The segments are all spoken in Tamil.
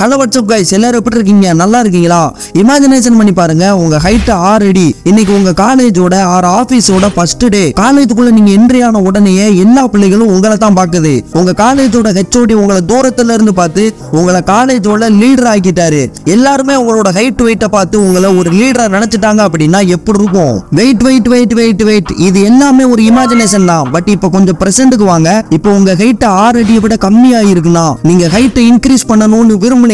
ஹலோ வாட்ஸ்அப் கைஸ், எல்லாரும் எப்படி இருக்கீங்க? நல்லா இருக்கீங்களா? இமேஜினேஷன் பண்ணி பாருங்க, உங்க ஹைட் 6 அடி. இன்னைக்கு உங்க காலேஜோட ஆர் ஆபீஸோட ஃபர்ஸ்ட் டே. காலேஜுக்குள்ள நீங்க என்ட்ரி ஆன உடனே எல்லா பிள்ளைகளும் உங்களை தான் பாக்குது. உங்க காலேஜோட ஹெச்ஓடி உங்களை தூரத்துல இருந்து பார்த்து உங்களை காலேஜோட லீடர் ஆக்கிட்டாரு. எல்லாருமே உங்களோட ஹைட் வெயிட்ட பார்த்து உங்களை ஒரு லீடரா நினைச்சிட்டாங்க அப்படின்னா எப்படி இருக்கும்? Wait wait wait wait wait இது எல்லாமே ஒரு இமேஜினேஷன் தான். பட் இப்போ கொஞ்சம் பிரசன்ட்க்கு வாங்க. இப்போ உங்க ஹைட் 6 அடியை விட கம்மியா இருக்குன்னா, நீங்க ஹைட் இன்க்ரீஸ் பண்ணணும்னு விரும்புனீங்கன்னா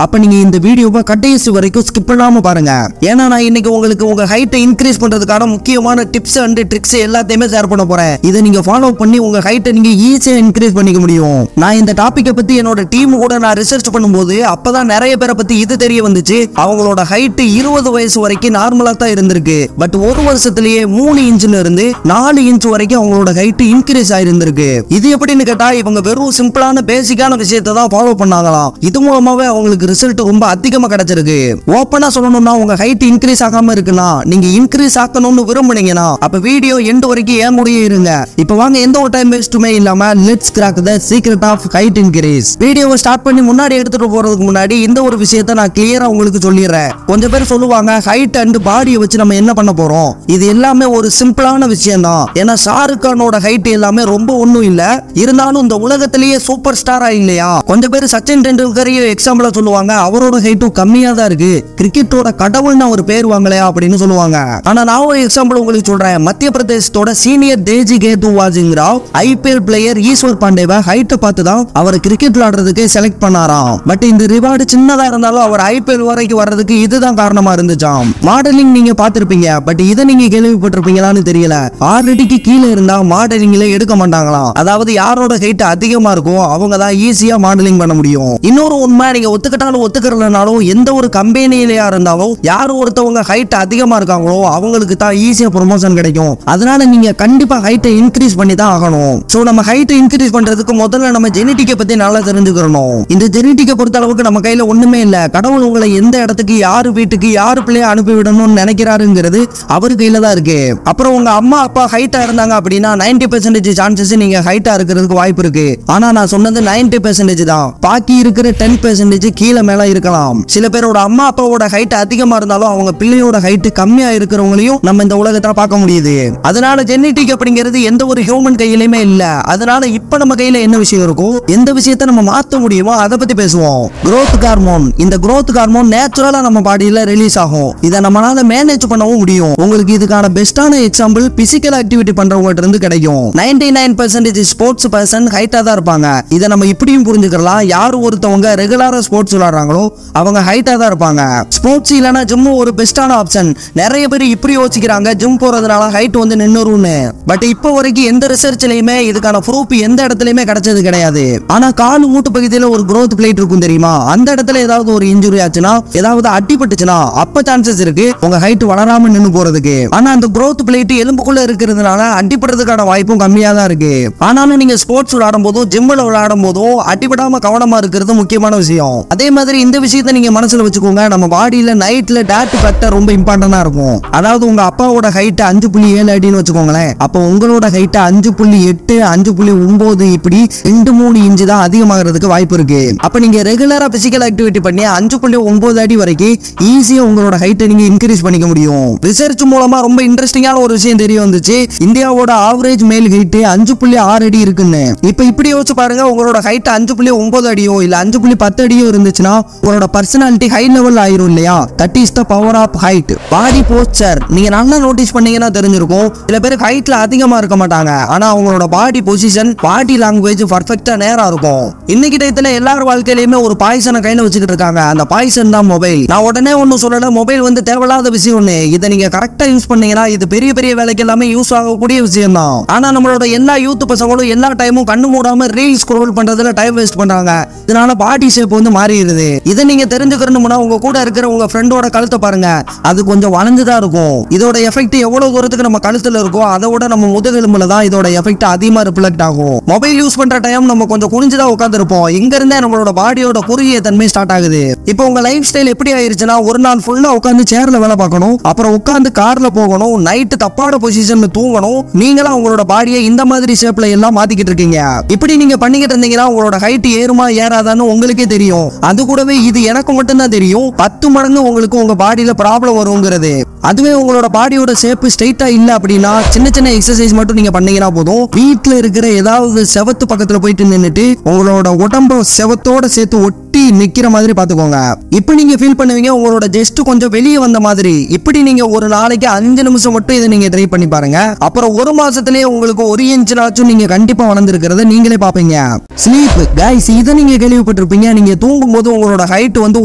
அப்ப நீங்க இந்த வீடியோவை கடைசி வரைக்கும் ஸ்கிப் பண்ணாம பாருங்க. ஏன்னா நான் இன்னைக்கு உங்களுக்கு உங்க ஹைட்டை இன்க்ரீஸ் பண்றதுக்கான முக்கியமான டிப்ஸ் அண்ட் ட்ரிக்ஸ் எல்லாத்தையுமே ஷேர் பண்ண போறேன். இதை நீங்க ஃபாலோ பண்ணி உங்க ஹைட்டை நீங்க ஈஸியா இன்க்ரீஸ் பண்ணிக்க முடியும். நான் இந்த டாபிக்கை பத்தி என்னோட டீம் கூட நான் ரிசர்ச் பண்ணும்போது அப்பதான் நிறைய பேரை பத்தி இது தெரிய வந்துச்சு. அவங்களோட ஹைட் 20 வயசு வரைக்கும் நார்மலா தான் இருந்திருக்கு. பட் ஒரு வருஷத்திலேயே 3 இன்ச்ல இருந்து 4 இன்ச் வரைக்கும் அவங்களோட ஹைட் இன்க்ரீஸ் ஆயிருந்திருக்கு. இது எப்படின்னு கேட்டா, இவங்க வெறும் சிம்பிளான பேசிக்கான விஷயத்தை தான் ஃபாலோ பண்ணாங்களாம். இது மூலமாவே அவங்களுக்கு ரிசல்ட் ரொம்ப அதிகமா கிடைச்சிருக்கு. ஓப்பனா சொல்லணும்னா, உங்க ஹைட் இன்க்ரீஸ் ஆகாம இருக்குன்னா, நீங்க இன்க்ரீஸ் ஆக்கணும்னு விரும்புனீங்கன்னா அப்ப வீடியோ எண்ட் வரைக்கும் ஏன் முடிய இருங்க. இப்ப வாங்க, எந்த ஒரு டைம் வேஸ்ட்டுமே இல்லாம let's crack the secret of height increase. வீடியோவை ஸ்டார்ட் பண்ணி முன்னாடி எடுத்துட்டு போறதுக்கு முன்னாடி இந்த ஒரு விஷயத்தை நான் கிளியரா உங்களுக்கு சொல்லிடுறேன். கொஞ்சம் பேர் சொல்லுவாங்க, ஹைட் அண்ட் பாடியை வச்சு நம்ம என்ன பண்ண போறோம்? இது எல்லாமே ஒரு சிம்பிளான விஷயம் தான். ஏன்னா ஷாருக் கானோட ஹைட் எல்லாமே ரொம்ப ஒண்ணும் இல்ல. இருந்தாலும் இந்த உலகத்திலேயே சூப்பர் ஸ்டாரா இல்லையா? கொஞ்சம் பேர் சச்சின் டெண்டுல்கரையும் எக்ஸாம்பிளா சொல்லுவாங்க, அவரோட ஹைட்டும் கம்மியா தான் இருக்கு, கிரிக்கெட்டோட கடவுள்னு ஒரு பேர் வாங்கலையா அப்படின்னு சொல்லுவாங்க. ஆனா நான் ஒரு எக்ஸாம்பிள் உங்களுக்கு சொல்றேன். மத்திய பிரதேசத்தோட senior Teji Ketu வாஜிங் Rao IPL player Ishwar பாண்டேவை ஹைட்டை பார்த்து தான் அவர் கிரிக்கெட் விளையாடுறதுக்கு செலக்ட் பண்ணாராம். பட் இந்த ரிவார்டு சின்னதா இருந்தாலும் அவர் ஐபிஎல் வரைக்கும் வர்றதுக்கு இதுதான் காரணமா இருந்துச்சாம். மாடலிங் நீங்க பார்த்திருப்பீங்க, பட் இதை நீங்க கேள்விப்பட்டிருப்பீங்களான்னு தெரியல. 6 அடிக்கு கீழே இருந்தா மாடலிங்ல எடுக்க மாட்டாங்களாம். அதாவது யாரோட ஹைட் அதிகமா இருக்கும் அவங்க தான் ஈஸியா மாடலிங் பண்ண முடியும். இன்னொரு உண்மை, நீங்க ஒத்துக்கிட்டாலும் ஒத்துக்கிறதுனாலும் எந்த ஒரு கம்பெனிலயா இருந்தாலும் யார் ஒருத்தவங்க ஹைட் அதிகமா இருக்காங்களோ அவங்களுக்கு தான் ஈஸியா ப்ரொமோஷன் கிடைக்கும். அதனால நீங்க கண்டிப்பா ஹைட்டை இன்க்ரீஸ் பண்ணி தான் ஆகணும். சோ நம்ம ஹைட்டை இன்க்ரீஸ் பண்றதுக்கு முதல்ல நம்ம ஜெனடிக்கை பத்தி நல்லா தெரிஞ்சுக்கணும். இந்த ஜெனடிக்கை பொறுத்த அளவுக்கு நம்ம கையில ஒண்ணுமே இல்ல. கடவுள் உங்களை எந்த இடத்துக்கு, யாரு வீட்டுக்கு, யாரு பிள்ளைய அனுப்பி விடணும்னு நினைக்கிறாருங்கிறது அவர் கையில தான் இருக்கு. அப்புறம் உங்க அம்மா அப்பா ஹைட்டா இருந்தாங்க அப்படின்னா 90% சான்சஸ் நீங்க ஹைட்டா இருக்கிறதுக்கு வாய்ப்பு இருக்கு. ஆனா நான் சொன்னது 90% தான். பாக்கி இருக்கிற 10% கீழே மேல இருக்கலாம். சில பேரோட அம்மா அப்பாவோட ஹைட் அதிகமா இருந்தாலும் அவங்க பிள்ளையோட ஹைட் கம்மியா இருக்கிறவங்களையும் நம்ம இந்த உலகத்துல பார்க்க முடியுது. அதனால ஜெனடிக் அப்படிங்கிறது எந்த ஒரு ஹியூமன் கையிலுமே இல்ல. அதனால இப்ப நம்ம கையில என்ன விஷயம் இருக்கோ, எந்த விஷயத்தை நம்ம மாத்த முடியுமோ அதை பத்தி பேசுவோம். growth hormone. இந்த growth ஹார்மோன் நேச்சுரலா நம்ம பாடியில ரிலீஸ் ஆகும். இதை நம்மளால மேனேஜ் பண்ணவும் முடியும். உங்களுக்கு இதுக்கான பெஸ்டான எக்ஸாம்பிள் பிசிக்கல் ஆக்டிவிட்டி பண்றவங்க இருந்து கிடைக்கும். 99% ஸ்போர்ட்ஸ் பர்சன் ஹைட்டா தான் இருப்பாங்க. இதை நம்ம இப்படியும் புரிஞ்சுக்கலாம். யார் ஒருத்தவங்க ரெகுலரா ஸ்போர்ட்ஸ் விளையாடுறாங்களோ அவங்க ஹைட்டா தான் இருப்பாங்க. ஸ்போர்ட்ஸ் இல்லனா ஜிம் ஒரு பெஸ்டான ஆப்ஷன். நிறைய பேர் இப்படி யோசிக்கிறாங்க, ஜிம் போறதுனால ஹைட் வந்து நின்னுரும்னு. பட் இப்போ வரைக்கும் எந்த ரிசர்ச்லயுமே இதுக்கான ப்ரூஃப் எந்த இடத்துலயுமே கிடைச்சது கிடையாது. ஆனா கால் மூட்டு பகுதியில ஒரு growth plate இருக்கும் தெரியுமா? அந்த இடத்துல ஏதாவது ஒரு இன்ஜுரி ஆச்சுன்னா, ஏதாவது அடிபட்டுச்சுன்னா அப்ப சான்சஸ் இருக்கு உங்க ஹைட் வளராம நின்னு போறதுக்கு. ஆனா அந்த growth plate எலும்புக்குள்ள இருக்கிறதுனால அடிபடுறதுக்கான வாய்ப்பும் கம்மியா தான் இருக்கு. ஆனாலும் நீங்க ஸ்போர்ட்ஸ் விளையாடும் போதும் ஜிம்ல விளையாடும் போதும் அடிபடாம கவனமா இருக்கிறது முக்கியமான விஷயம். அதே மாதிரி இந்த விஷயத்தை நீங்க மனசுல வச்சுக்கோங்க. நம்ம பாடியில நைட்ல டேட் ஃபேக்டர் ரொம்ப இம்பார்ட்டன்டா இருக்கும். அதாவது உங்க அப்பாவோட ஹைட் 5.7 அடின்னு வச்சுக்கோங்களேன். அப்ப உங்களோட ஹைட் 5.8 5.9 இப்படி 2-3 இன்ச் தான் அதிகமாகிறதுக்கு வாய்ப்பு இருக்கு. அப்ப நீங்க ரெகுலரா பிசிக்கல் ஆக்டிவிட்டி பண்ணி 5.9 அடி வரைக்கும் ஈஸியா உங்களோட ஹைட்டை நீங்க இன்க்ரீஸ் பண்ணிக்க முடியும். ரிசர்ச் மூலமா ரொம்ப இன்ட்ரெஸ்டிங்கான ஒரு விஷயம் தெரிய வந்துச்சு. இந்தியாவோட ஆவரேஜ் மேல் ஹைட் 5.6 அடி இருக்குன்னு. இப்ப இப்படி யோசிச்சு பாருங்க, உங்களோட ஹைட் 5.9 அடியோ இல்ல 5.10 அடியோ இருந்துச்சுன்னா உங்களோட பர்சனாலிட்டி ஹை லெவல் ஆயிரும் இல்லையா? That is the power of height. Body poster நீங்க நல்லா நோட்டீஸ் பண்ணீங்கன்னா தெரிஞ்சிருக்கும். சில பேருக்கு ஹைட்ல அதிகமா இருக்க மாட்டாங்க, ஆனா அவங்களோட பாடி பொசிஷன், பாடி லாங்குவேஜ் பர்ஃபெக்ட்டா நேரா இருக்கும். இன்னைக்கு டயத்துல எல்லார் வாழ்க்கையிலுமே ஒரு பாய்சனை கையில வச்சுக்கிட்டு இருக்காங்க. அந்த பாய்சன் தான் மொபைல். நான் உடனே ஒன்னு சொல்லல, மொபைல் வந்து தேவையில்லாத விஷயம் ஒண்ணு. இதை நீங்க கரெக்டா யூஸ் பண்ணீங்கன்னா இது பெரிய பெரிய வேலைக்கு எல்லாமே யூஸ் ஆகக்கூடிய விஷயம் தான். ஆனா நம்மளோட எல்லா யூத் பசங்களும் எல்லா டைமும் கண்ணு மூடாம ரீல் ஸ்க்ரோல் பண்றதுல டைம் வேஸ்ட் பண்றாங்க. இதனால பாடி ஷேப் வந்து மாறிடுது. இதை நீங்க தெரிஞ்சுக்கணும்னா உங்க கூட இருக்கிற உங்க ஃப்ரெண்டோட கழுத்தை பாருங்க, அது கொஞ்சம் வளைஞ்சுதான் இருக்கும். இதோட எஃபெக்ட் எவ்வளவு தூரத்துக்கு நம்ம கழுத்துல இருக்கோ அதை விட நம்ம முதுகெலும்புல தான் இதோட எஃபெக்ட் அதிகமா ரிஃப்ளெக்ட் ஆகும். மொபைல் யூஸ் பண்ற டைம் நம்ம கொஞ்சம் குனிஞ்சுதான் உட்கார்ந்து இருப்போம். இங்க இருந்தே நம்மளோட பாடியோட குறுகிய தன்மை ஸ்டார்ட் ஆகுது. இப்போ உங்க லைஃப் ஸ்டைல் எப்படி ஆயிருச்சுன்னா, ஒரு நாள் ஃபுல்லா உட்கார்ந்து சேர்ல வேலை பார்க்கணும், அப்புறம் உட்கார்ந்து கார்ல போகணும், நைட்டு தப்பான பொசிஷன்ல தூங்கணும். நீங்களா உங்களோட பாடியை இந்த மாதிரி ஷேப்ல எல்லாம் மாத்திக்கிட்டு இருக்கீங்க. இப்படி நீங்க பண்ணிக்கிட்டு இருந்தீங்கன்னா உங்களோட ஹைட் ஏறுமா ஏறாதான்னு உங்களுக்கே தெரியும். தெரியும். அது கூடவே இது எனக்கு மட்டும்தான் தெரியும், 10 மடங்கு உங்களுக்கு உங்க பாடியில ப்ராப்ளம் வருங்கிறது. அதுவே உங்களோட பாடியோட ஷேப் ஸ்ட்ரைட்டா இல்ல அப்படின்னா சின்ன சின்ன எக்ஸசைஸ் மட்டும் நீங்க பண்ணீங்கன்னா போதும். வீட்டுல இருக்கிற ஏதாவது செவத்து பக்கத்துல போயிட்டு நின்னுட்டு உங்களோட உடம்ப செவத்தோட சேர்த்து ஒட்டி நிக்கிற மாதிரி பாத்துக்கோங்க. இப்ப நீங்க ஃபீல் பண்ணுவீங்க உங்களோட ஜஸ்ட் கொஞ்சம் வெளியே வந்த மாதிரி. இப்படி நீங்க ஒரு நாளைக்கு 5 நிமிஷம் மட்டும் இதை நீங்க ட்ரை பண்ணி பாருங்க. அப்புறம் ஒரு மாசத்திலேயே உங்களுக்கு 1 இன்ச்னாச்சும் நீங்க கண்டிப்பா வளர்ந்துருக்கிறத நீங்களே பாப்பீங்க. ஸ்லீப் கைஸ், இதை நீங்க கேள்விப்பட்டிருப்பீங்க. நீங்க தூங்கும் போது உங்களோட ஹைட் வந்து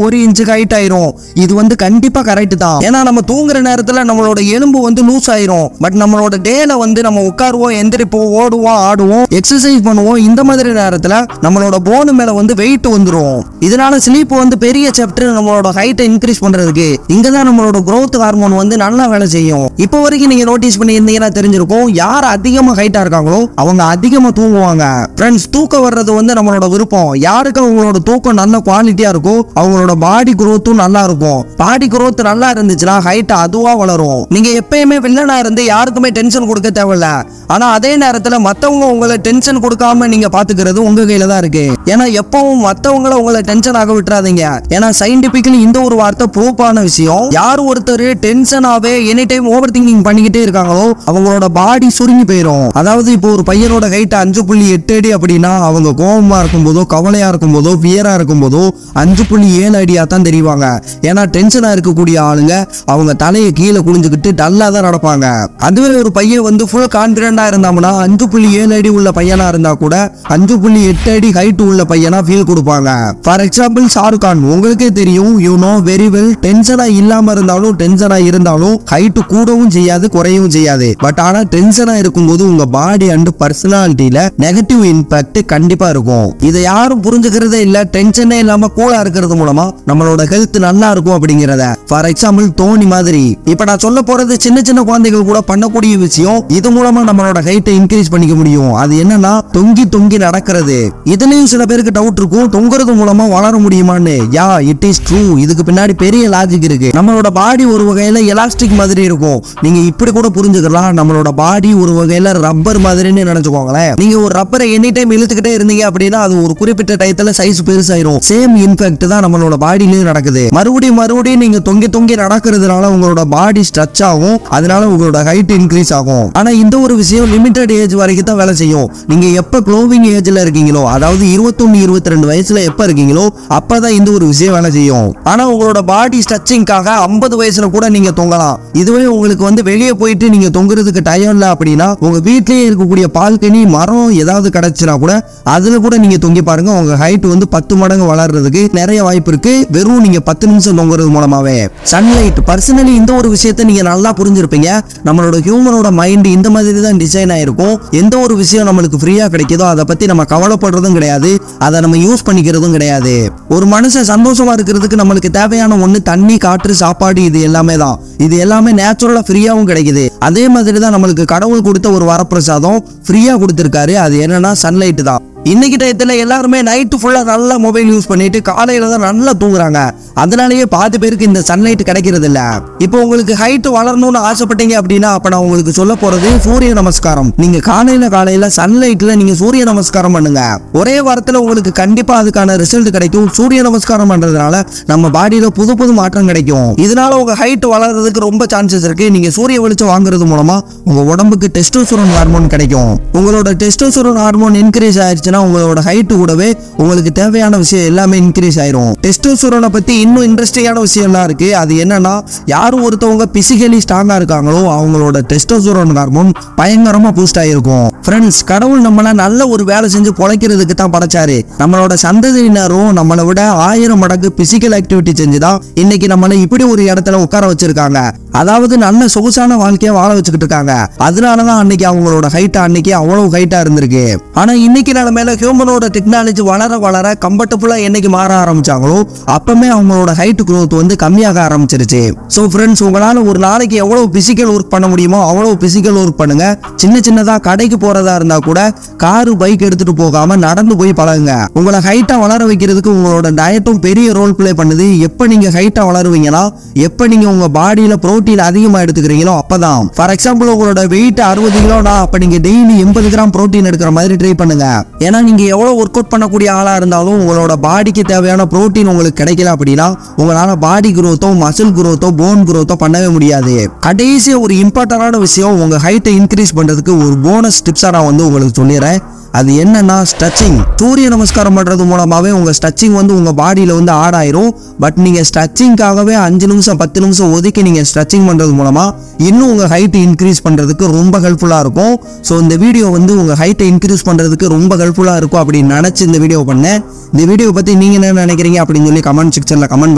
1 இன்ச்சுக்கு ஹைட் ஆயிரும். இது வந்து கண்டிப்பா கரெக்ட் தான். ஏன்னா நம்ம தூங்குற நேரத்துல நம்மளோட எலும்பு வந்து லூஸ் ஆயிரும். பட் நம்மளோட டேல வந்து நம்ம உட்காருவோம், எந்திரிப்போம், ஓடுவோம், ஆடுவோம், எக்ஸசைஸ் பண்ணுவோம். இந்த மாதிரி நேரத்துல நம்மளோட போன் மேல வந்து வெயிட் வந்துரும். இதனால ஸ்லீப் வந்து பெரிய சாப்டர் நம்மளோட ஹைட்டை இன்க்ரீஸ் பண்றதுக்கு. இங்கதான் நம்மளோட growth ஹார்மோன் வந்து நல்லா வேலை செய்யும். இப்போ வரைக்கும் நீங்க நோட்டீஸ் பண்ணியிருந்தீங்கன்னா தெரிஞ்சிருக்கும், யார் அதிகமா ஹைட்டா இருக்காங்களோ அவங்க அதிகமா தூங்குவாங்க. ஃப்ரெண்ட்ஸ், தூக்கம் வர்றது வந்து நம்மளோட விருப்பம். யாருக்கு அவங்களோட தூக்கம் நல்ல குவாலிட்டியா இருக்கும் அவங்களோட பாடி growthம் நல்லா இருக்கும். பாடி growth நல்லா இருந்துச்சுன்னா ஹைட் அதுவா வளரும். நீங்க எப்பயுமே வில்லனா இருந்து யாருக்குமே டென்ஷன் கொடுக்க தேவையில்ல. ஆனா அதே நேரத்துல மத்தவங்க உங்களை டென்ஷன் கொடுக்காம நீங்க பாத்துக்கிறது உங்க கையில தான் இருக்கு. ஏன்னா எப்பவும் மத்தவங்கள உங்களை டென்ஷன் ஆக விட்டுறாதீங்க. ஏன்னா சயின்டிபிக்கலி இந்த ஒரு வார்த்தை ப்ரூஃப் ஆன விஷயம். யார் ஒருத்தர் டென்ஷனாவே எனி டைம் ஓவர் திங்கிங் பண்ணிக்கிட்டே இருக்காங்களோ அவங்களோட பாடி சுருங்கி போயிடும். அதாவது இப்போ ஒரு பையனோட ஹைட் 5.8 அடி அப்படின்னா அவங்க கோபமா இருக்கும் போதோ, கவலையா இருக்கும் போதோ, பியரா இருக்கும் போதோ 5.7 அடியா தான் தெரிவாங்க. ஏன்னா டென்ஷனா இருக்கக்கூடிய ஆளுங்க அவங்க தலையை கீழே குனிஞ்சுக்கிட்டு டல்லா தான் நடப்பாங்க. அதுவே ஒரு பையன் வந்து ஃபுல் கான்பிடண்டா இருந்தாங்கன்னா 5.7 அடி உள்ள பையனா இருந்தா கூட 5.8 அடி ஹைட் உள்ள பையனா ஃபீல் கொடுப்பாங்க. ஃபார் எக்ஸாம்பிள் ஷாருக் கான், உங்களுக்கே தெரியும், யூ நோ வெரி வெல், டென்ஷனா இல்லாம இருந்தாலும் டென்ஷனா இருந்தாலும் ஹைட் கூடவும் செய்யாது குறையவும் செய்யாது. பட் ஆனா டென்ஷனா இருக்கும்போது உங்க பாடி அண்ட் பர்சனாலிட்டியில நெகட்டிவ் இம்பாக்ட் கண்டிப்பா இருக்கும். இதை யாரும் புரிஞ்சுக்கிறதே இல்ல. டென்ஷனே இல்லாம கூலா இருக்கிறது மூலமா நம்மளோட ஹெல்த் நல்லா இருக்கும் அப்படிங்கிறத. ஃபார் எக்ஸாம்பிள் தோனி மாதிரி. இப்ப நான் சொல்ல போறது சின்ன சின்ன குழந்தைகள் கூட பண்ணக்கூடிய விஷயம். இது மூலமா நம்மளோட ஹைட்டை இன்க்ரீஸ் பண்ணிக்க முடியும். அது என்னன்னா தொங்கி தொங்கி நடக்கிறது. இதுலயும் சில பேருக்கு டவுட் இருக்கும், தொங்குறது மூலமா வளர முடியுமான்னு. யா, இட் இஸ் ட்ரூ. இதுக்கு பின்னாடி பெரிய லாஜிக் இருக்கு. நம்மளோட பாடி ஒரு வகையில எலாஸ்டிக் மாதிரி இருக்கும். நீங்க இப்படி கூட புரிஞ்சுக்கலாம், நம்மளோட பாடி ஒரு வகையில ரப்பர் மாதிரின்னு நினைச்சுக்கோங்களேன். நீங்க ஒரு ரப்பரை எனி டைம் இழுத்துக்கிட்டே இருந்தீங்க அப்படின்னா அது ஒரு குறிப்பிட்ட டயத்துல சைஸ் பெருசாயிரும். சேம் இன்ஃபெக்ட் தான் நம்மளோட பாடியிலயும் நடக்குது. மறுபடியும் நீங்க தொங்கி தொங்கி நடக்கிறதுனால உங்களோட பாடி ஸ்ட்ரெச் ஆகும். அதனால உங்களோட ஹைட் இன்க்ரீஸ் ஆகும். ஆனா இந்த ஒரு விஷயம் லிமிட்டட் ஏஜ் வரைக்கும் தான் வேலை செய்யும். நீங்க எப்ப க்ளோவிங் ஏஜ்ல இருக்கீங்களோ, அதாவது 21, 22 வயசுல எப்ப இருக்கீங்களோ அப்பதான் இந்த ஒரு விஷயம் வேலை செய்யும். ஆனா உங்களோட பாடி ஸ்ட்ரெச்சிங்காக 50 வயசுல கூட நீங்க தொங்கலாம். இதுவே உங்களுக்கு வந்து வெளியே போயிட்டு நீங்க தொங்குறதுக்கு டயம் இல்ல அப்படின்னா உங்க வீட்லயே இருக்கக்கூடிய பால்கனி, மரம் ஏதாவது கிடைச்சுனா கூட அதுல கூட நீங்க தொங்கி பாருங்க. உங்க ஹைட் வந்து 10 மடங்கு வளர்றதுக்கு நிறைய வாய்ப்பு இருக்கு. வெறும் நீங்க 10 நிமிஷம் தொங்குறது மூலமாவே. சன்லைட், பர்சனலி இந்த ஒரு விஷயத்தை நீங்க நல்லா புரிஞ்சிருப்பீங்க. நம்மளோட ஹியூமனோட மைண்ட் இந்த மாதிரி தான் டிசைன் ஆயிருக்கும். எந்த ஒரு விஷயம் நம்மளுக்கு ஃப்ரீயா கிடைக்குதோ அதை பத்தி நம்ம கவலைப்படுறதும் கிடையாது, அதை நம்ம யூஸ் பண்ணிக்கிறதும் கிடையாது. ஒரு மனுஷன் சந்தோஷமா இருக்கிறதுக்கு நம்மளுக்கு தேவையான ஒண்ணு தண்ணி, காற்று, சாப்பாடு, இது எல்லாமே தான். இது எல்லாமே நேச்சுரலா ஃப்ரீயாவும் கிடைக்குது. அதே மாதிரி தான் நம்மளுக்கு கடவுள் கொடுத்த ஒரு வரப்பிரசாதம் ஃப்ரீயா கொடுத்திருக்காரு. அது என்னன்னா சன்லைட் தான். இன்னைக்கு டயத்துல எல்லாருமே நைட்டு ஃபுல்லா நல்லா மொபைல் யூஸ் பண்ணிட்டு காலையில தான் நல்லா தூங்குறாங்க. அதனாலேயே பாதி பேருக்கு இந்த சன்லைட் கிடைக்கிறது இல்ல. இப்போ உங்களுக்கு ஹைட் வளரணும்னு ஆசைப்பட்டீங்க அப்படின்னா அப்ப நான் உங்களுக்கு சொல்ல போறது சூரிய நமஸ்காரம். நீங்க காலையில சன்லைட்ல நீங்க சூரிய நமஸ்காரம் பண்ணுங்க. ஒரே வாரத்துல உங்களுக்கு கண்டிப்பா அதுக்கான ரிசல்ட் கிடைக்கும். சூரிய நமஸ்காரம் பண்றதுனால நம்ம பாடியில புது புது மாற்றம் கிடைக்கும். இதனால உங்க ஹைட் வளர்றதுக்கு ரொம்ப சான்சஸ் இருக்கு. நீங்க சூரிய வெளிச்சம் வாங்குறது மூலமா உங்க உடம்புக்கு டெஸ்டோஸ்டெரோன் ஹார்மோன் கிடைக்கும். உங்களோட டெஸ்டோஸ்டெரோன் ஹார்மோன் இன்க்ரீஸ் ஆயிடுச்சு, உங்களோட ஹைட் கூடவே உங்களுக்கு தேவையான விஷயம் எல்லாமே இன்க்ரீஸ் ஆயிரும். டெஸ்டோஸ்டெரோனை பத்தி இன்னும் இன்ட்ரெஸ்டிங்கான விஷயம் எல்லாம் இருக்கு. அது என்னன்னா, யாரும் ஒருத்தவங்க பிசிக்கலி ஸ்ட்ராங்கா இருக்காங்களோ அவங்களோட டெஸ்டோஸ்டெரோன் ஹார்மோன் பயங்கரமா பூஸ்ட் ஆயிருக்கும். ஃப்ரெண்ட்ஸ், கடவுள் நம்மள நல்ல ஒரு வேலை செஞ்சு பொழைக்கிறதுக்கு தான் படைச்சாரு. நம்மளோட சந்ததியினரும் நம்மளை விட 1000 மடங்கு பிசிக்கல் ஆக்டிவிட்டி செஞ்சுதான் இன்னைக்கு நம்மளை இப்படி ஒரு இடத்துல உட்கார வச்சிருக்காங்க. அதாவது நல்ல சொகுசான வாழ்க்கையை வாழ வச்சுக்கிட்டு இருக்காங்க. அதனாலதான் அன்னைக்கு அவங்களோட ஹைட் அன்னைக்கு அவ்வளவு ஹைட்டா இருந்திருக்கு. ஆனா இன்னைக்கு நிலைமையில ஹியூமனோட டெக்னாலஜி வளர வளர கம்ஃபர்டபுளா என்னைக்கு மாற ஆரம்பிச்சாங்களோ அப்பமே அவங்களோட ஹைட் growth வந்து கம்மியாக ஆரம்பிச்சிருச்சு. சோ ஃப்ரெண்ட்ஸ், உங்களால ஒரு நாளைக்கு எவ்வளவு பிசிக்கல் ஒர்க் பண்ண முடியுமோ அவ்வளவு பிசிக்கல் ஒர்க் பண்ணுங்க. சின்னதா கடைக்கு போறதா இருந்தா கூட காரு, பைக் எடுத்துட்டு போகாம நடந்து போய் பழகுங்க. உங்களை ஹைட்டா வளர வைக்கிறதுக்கு உங்களோட டயட்டும் பெரிய ரோல் பிளே பண்ணுது. எப்ப நீங்க ஹைட்டா வளருவீங்கன்னா எப்ப நீங்க உங்க பாடியில புரோட்டீன் அதிகமாக எடுத்துக்கிறீங்களோ அப்பதான். ஃபார் எக்ஸாம்பிள் உங்களோட வெயிட் 60 கிலோனா அப்ப நீங்க டெய்லி 80 கிராம் புரோட்டீன் எடுக்கிற மாதிரி ட்ரை பண்ணுங்க. ஏன்னா நீங்க எவ்வளவு ஒர்க் அவுட் பண்ணக்கூடிய ஆளா இருந்தாலும் உங்களோட பாடிக்கு தேவையான புரோட்டீன் உங்களுக்கு கிடைக்கல அப்படின்னா உங்களால பாடி குரோத்தோ மசில் குரோத்தோ போன் குரோத்தோ பண்ணவே முடியாது. கடைசி ஒரு இம்பார்ட்டன்டான விஷயம், உங்க ஹைட்டை இன்க்ரீஸ் பண்றதுக்கு ஒரு போனஸ் டிப்ஸா நான் வந்து உங்களுக்கு சொல்லிடுறேன். அது என்னன்னா ஸ்ட்ரெச்சிங். சூரிய நமஸ்காரம் பண்றது மூலமாவே உங்க ஸ்ட்ரெச்சிங் வந்து உங்க பாடியில வந்து ஆட் ஆயிரும். பட் நீங்க ஸ்ட்ரெச்சிங்காகவே 5 நிமிஷம் 10 நிமிஷம் ஒதுக்கி நீங்க ஸ்ட்ரெச்சிங் பண்றது மூலமா இன்னும் உங்க ஹைட் இன்க்ரீஸ் பண்றதுக்கு ரொம்ப ஹெல்ப்ஃபுல்லா இருக்கும். ஸோ இந்த வீடியோ வந்து உங்க ஹைட்டை இன்க்ரீஸ் பண்றதுக்கு ரொம்ப ஹெல்ப்ஃபுல்லா இருக்கும் அப்படின்னு நினைச்சு இந்த வீடியோ பண்ணேன். இந்த வீடியோ பத்தி நீங்க என்ன நினைக்கிறீங்க அப்படின்னு சொல்லி கமெண்ட் செக்ஷன்ல கமெண்ட்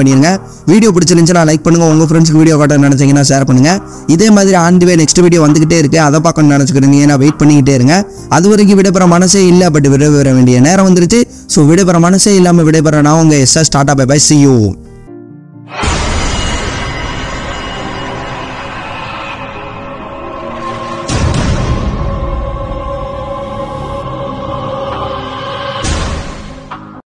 பண்ணிருங்க. வீடியோ பிடிச்சிருந்துச்சுன்னா லைக் பண்ணுங்க, உங்க ஃப்ரெண்ட்ஸ்க்கு வீடியோ காட்ட நினைச்சீங்கன்னா ஷேர் பண்ணுங்க. இதே மாதிரி on the way next video வந்துகிட்டே இருக்கு, அதை பார்க்கணும்னு நினைச்சுக்கிறீங்கன்னா வெயிட் பண்ணிக்கிட்டே இருங்க. அது வரைக்கும் விடைபெற மனசே இல்லை, பட் விடைபெற வேண்டிய நேரம் வந்துருச்சு. ஸோ விடைபெற மனசே இல்லாமல் விடைபெற நான் உங்க SR tata bye bye, see you.